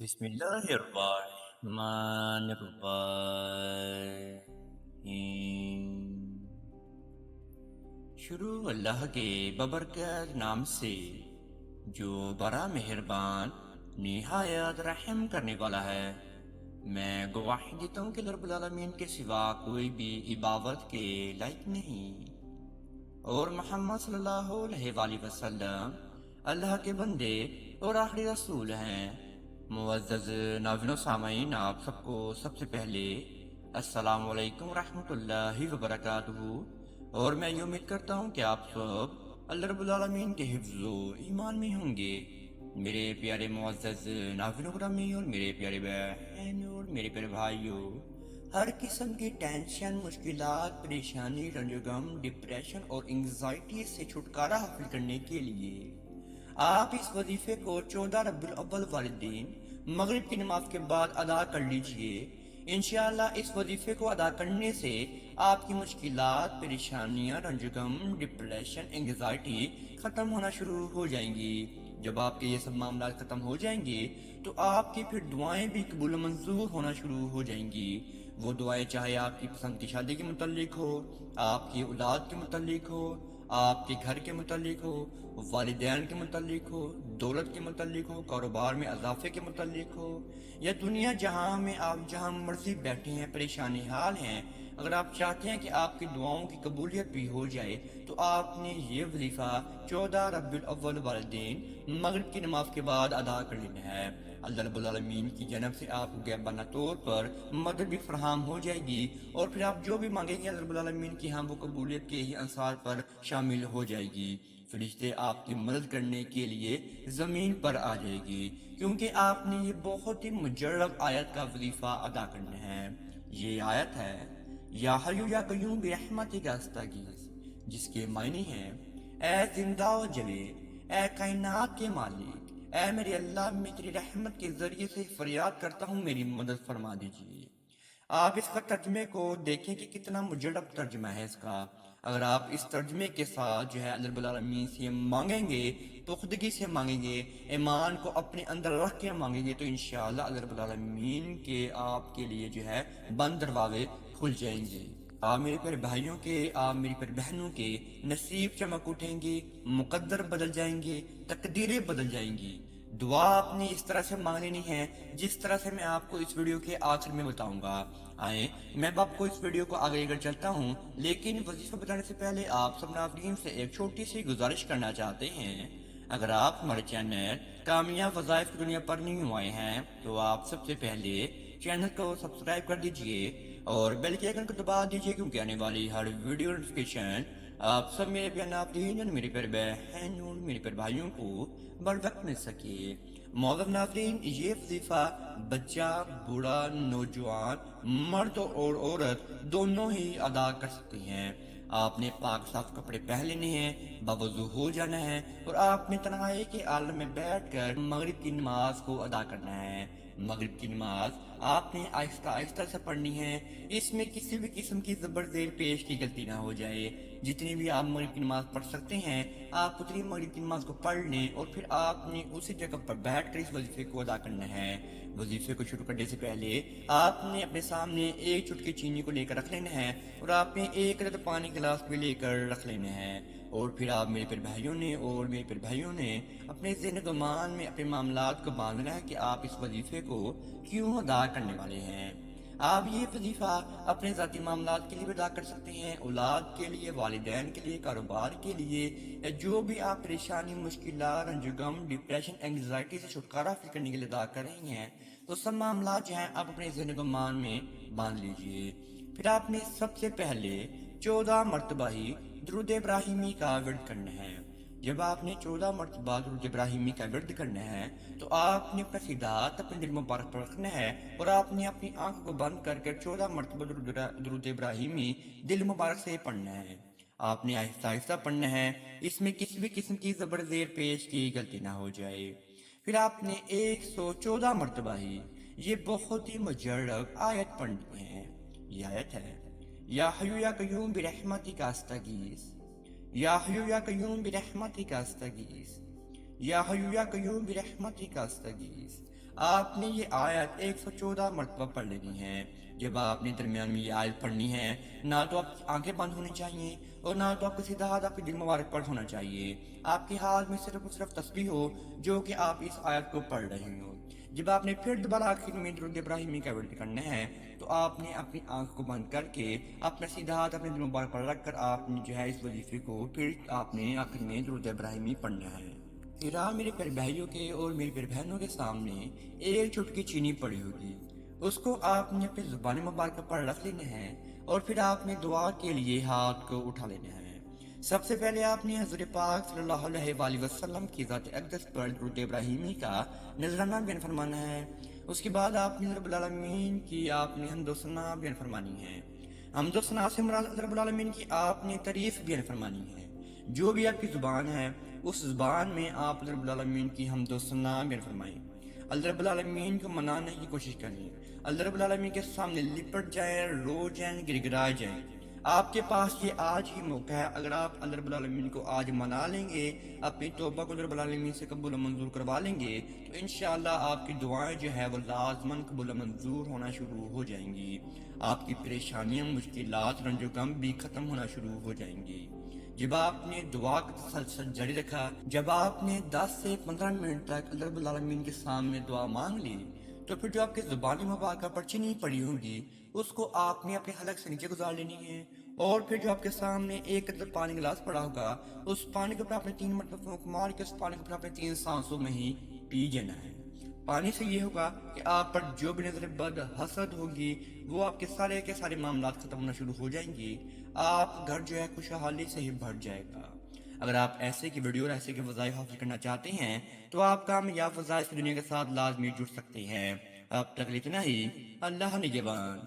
بسم الله الرحمن الرحیم۔ شروع اللہ کے ببرکت نام سے جو بڑا مہربان نہایت رحم کرنے والا ہے۔ میں گواہی دیتا ہوں کہ رب العالمین کے سوا کوئی بھی عبادت کے لائق نہیں، اور محمد صلی اللہ علیہ وآلہ وسلم اللہ کے بندے اور آخری رسول ہیں۔ معزز ناظرین و سامعین، آپ سب کو سب سے پہلے السلام علیکم ورحمۃ اللہ وبرکاتہ، اور میں یہ امید کرتا ہوں کہ آپ سب اللہ رب العالمین کے حفظ و ایمان میں ہوں گے۔ میرے پیارے معزز ناظرین گرامی اور میرے پیارے بہن اور میرے پیارے بھائیوں، ہر قسم کی ٹینشن، مشکلات، پریشانی، رنج و غم، ڈپریشن اور انگزائٹی سے چھٹکارا حاصل کرنے کے لیے آپ اس وظیفے کو 14 ربیع الاول والدین مغرب کی نماز کے بعد ادا کر لیجئے۔ انشاءاللہ اس وظیفے کو ادا کرنے سے آپ کی مشکلات، پریشانیاں، رنج و غم، ڈپریشن، انگزائٹی ختم ہونا شروع ہو جائیں گی۔ جب آپ کے یہ سب معاملات ختم ہو جائیں گے تو آپ کی پھر دعائیں بھی قبول و منظور ہونا شروع ہو جائیں گی۔ وہ دعائیں چاہے آپ کی پسند کی شادی کے متعلق ہو، آپ کی اولاد کے متعلق ہو، آپ کے گھر کے متعلق ہو، والدین کے متعلق ہو، دولت کے متعلق ہو، کاروبار میں اضافے کے متعلق ہو، یا دنیا جہاں میں آپ جہاں مرضی بیٹھے ہیں، پریشانی حال ہیں، اگر آپ چاہتے ہیں کہ آپ کی دعاؤں کی قبولیت بھی ہو جائے تو آپ نے یہ وظیفہ 14 ربیع الاول والدین مغرب کی نماز کے بعد ادا کر لینا ہے۔ اللہ رب العالمین کی جانب سے آپ کو غیبانہ طور پر مدد بھی فراہم ہو جائے گی، اور پھر آپ جو بھی مانگیں گے اللہ رب العالمین کی ہاں وہ قبولیت کے ہی انصار پر شامل ہو جائے گی۔ فرشتے آپ کی مدد کرنے کے لیے زمین پر آ جائے گی، کیونکہ آپ نے یہ بہت ہی مجرب آیت کا وظیفہ ادا کرنا ہے۔ یہ آیت ہے یا حیو یا قیوم برحمتک استغیث، جس کے معنی ہیں اے زندہ و جلے، اے کائنات کے مالک، اے میرے اللہ، میں تیری رحمت کے ذریعے سے فریاد کرتا ہوں، میری مدد فرما دیجیے۔ آپ اس کا ترجمے کو دیکھیں کہ کتنا مجرب ترجمہ ہے اس کا۔ اگر آپ اس ترجمے کے ساتھ جو ہے اللہ رب العالمین سے مانگیں گے، پختگی سے مانگیں گے، ایمان کو اپنے اندر رکھ کے مانگیں گے، تو انشاءاللہ اللہ رب العالمین کے آپ کے لیے جو ہے بند دروازے کھل جائیں گے۔ آپ میرے پیارے بھائیوں کے، آپ میری پیارے بہنوں کے نصیب چمک اٹھیں گے، مقدر بدل جائیں گے، تقدیریں بدل جائیں گی۔ دعا آپ نے اس طرح سے مانگ لینی ہے جس طرح سے میں آپ کو اس ویڈیو کے آخر میں بتاؤں گا۔ آئیں میں آپ کو اس ویڈیو کو آگے لے کر چلتا ہوں، لیکن وظیفہ بتانے سے پہلے آپ سب ناظرین سے ایک چھوٹی سی گزارش کرنا چاہتے ہیں۔ اگر آپ ہمارے چینل کامیاب وظائف کی دنیا پر نیو آئے ہیں تو آپ سب سے پہلے چینل کو سبسکرائب کر دیجئے اور بیل کے آئیکن کو دبا دیجئے، کیونکہ آنے والی ہر ویڈیو نوٹیفیکیشن آپ سب میرے پیارے ناظرین اور میرے پیارے بہن اور میرے پیارے بھائیوں کو بر وقت مل سکے۔ معزز ناظرین، یہ وظیفہ بچہ، بوڑھا، نوجوان، مرد اور عورت دونوں ہی ادا کر سکتے ہیں۔ آپ نے پاک صاف کپڑے پہن لینے ہیں، باوضو ہو جانا ہے، اور آپ نے تنہائی کے عالم میں بیٹھ کر مغرب کی نماز کو ادا کرنا ہے۔ مغرب کی نماز آپ نے آہستہ آہستہ سے پڑھنی ہے، اس میں کسی بھی قسم کی زبر زیر پیش کی غلطی نہ ہو جائے۔ جتنی بھی آپ مغرب کی نماز پڑھ سکتے ہیں آپ اتنی مغرب کی نماز کو پڑھ لیں، اور پھر آپ نے اسی جگہ پر بیٹھ کر اس وظیفے کو ادا کرنا ہے۔ وظیفے کو شروع کرنے سے پہلے آپ نے اپنے سامنے ایک چٹکی چینی کو لے کر رکھ لینا ہے، اور آپ نے ایک عدد پانی گلاس بھی لے کر رکھ لینا ہے، اور پھر آپ میرے پیارے بھائیوں نے اپنے ذہن و گمان میں اپنے معاملات کو باندھنا ہے کہ آپ اس وظیفے کو کیوں ادا کرنے والے ہیں۔ آپ یہ وظیفہ اپنے ذاتی معاملات کے لیے بھی ادا کر سکتے ہیں، اولاد کے لیے، والدین کے لیے، کاروبار کے لیے، یا جو بھی آپ پریشانی، مشکلات، رنج و غم، ڈپریشن، انگزائٹی سے چھٹکارا حاصل کرنے کے لیے ادا کر رہی ہیں، تو سب معاملات جو ہیں آپ اپنے ذہن و گمان میں باندھ لیجئے۔ پھر آپ نے سب سے پہلے 14 مرتبہ ہی درود ابراہیمی کا ورد کرنا ہے۔ جب آپ نے 14 مرتبہ درود ابراہیمی کا ورد کرنا ہے تو آپ نے اپنا سیدھا ہاتھ اپنے دل مبارک پر رکھنا ہے، اور آپ نے اپنی آنکھ کو بند کر کے 14 مرتبہ درود ابراہیمی دل مبارک سے پڑھنا ہے۔ آپ نے آہستہ آہستہ پڑھنا ہے، اس میں کسی بھی قسم کی زبر زیر پیش کی غلطی نہ ہو جائے۔ پھر آپ نے 114 مرتبہ ہی یہ بہت ہی مجرب آیت پڑھنی ہے۔ یہ آیت ہے یا حیو یا قیوم برحمتک استغیث، یا حیو یا قیوم برحمتک استغیث، یا حیو یا قیوم برحمتک استغیث۔ آپ نے یہ آیت 114 مرتبہ پڑھ لینی ہے۔ جب آپ نے درمیان میں یہ آیت پڑھنی ہے، نہ تو آپ کی آنکھیں بند ہونی چاہیے اور نہ تو آپ کا سیدھا ہاتھ آپ کے دل مبارک پر ہونا چاہیے۔ آپ کے ہاتھ میں صرف اور صرف تسبیح ہو جو کہ آپ اس آیت کو پڑھ رہے ہو۔ جب آپ نے پھر دوبارہ آخر میں درود ابراہیمی کا ورد کرنا ہے تو آپ نے اپنی آنکھ کو بند کر کے اپنا سیدھا ہاتھ اپنے دل مبارک پر رکھ کر آپ نے جو ہے اس وظیفے کو پھر آپ نے آخر میں درود ابراہیمی پڑھنا ہے۔ پھر آپ میرے پیارے بھائیوں کے اور میری پیاری بہنوں کے سامنے ایک چٹکی چینی پڑی ہوگی، اس کو آپ نے اپنی زبان مبارکہ پر رکھ لینا ہے اور پھر آپ نے دعا کے لیے ہاتھ کو اٹھا لینا ہے۔ سب سے پہلے آپ نے حضور پاک صلی اللہ علیہ وآلہ وسلم کی ذات اقدس پر درود ابراہیمی کا نذرانہ بیان فرمانا ہے۔ اس کے بعد آپ نے رب العالمین کی آپ نے حمد و ثنا بیان فرمانی ہے۔ حمد و ثنا سے مراد رب العالمین کی آپ نے تعریف بیان فرمانی ہے۔ جو بھی آپ کی زبان ہے اس زبان میں آپ رب العالمین کی حمد و ثنا بیان فرمائیں۔ اللہ رب العالمین کو منانے کی کوشش کریں، اللہ رب العالمین کے سامنے لپٹ جائیں، رو جائیں، گر گرا جائیں۔ آپ کے پاس یہ آج ہی موقع ہے، اگر آپ اللہ رب العالمین کو آج منا لیں گے، اپنی توبہ کو اللہ رب العالمین سے قبول و منظور کروا لیں گے تو انشاءاللہ آپ کی دعائیں جو ہے وہ لازماً قبول و منظور ہونا شروع ہو جائیں گی۔ آپ کی پریشانیاں، مشکلات، رنج و غم بھی ختم ہونا شروع ہو جائیں گی۔ جب آپ نے دعا کا تسلسل جاری رکھا، جب آپ نے 10 سے 15 منٹ تک اللہ رب العالمین کے سامنے دعا مانگ لی تو پھر جو آپ کے زبان مبارکہ پر چینی پڑی ہوگی اس کو آپ نے اپنے حلق سے نیچے گزار لینی ہے، اور پھر جو آپ کے سامنے ایک قطرہ پانی گلاس پڑا ہوگا اس پانی کو پھر آپ نے 3 مرتبہ پھونک مار کے اس پانی کو پھر آپ نے 3 سانسوں میں ہی پی جانا ہے۔ پانی سے یہ ہوگا کہ آپ پر جو بھی نظر بد حسد ہوگی وہ آپ کے سارے معاملات ختم ہونا شروع ہو جائیں گی۔ آپ گھر جو ہے خوشحالی سے ہی بھر جائے گا۔ اگر آپ ایسے کی ویڈیو اور ایسے کے وظائف حاصل کرنا چاہتے ہیں تو آپ کامیاب وظائف کی دنیا کے ساتھ لازمی جڑ سکتے ہیں۔ اب تک اتنا ہی، اللہ نگہبان۔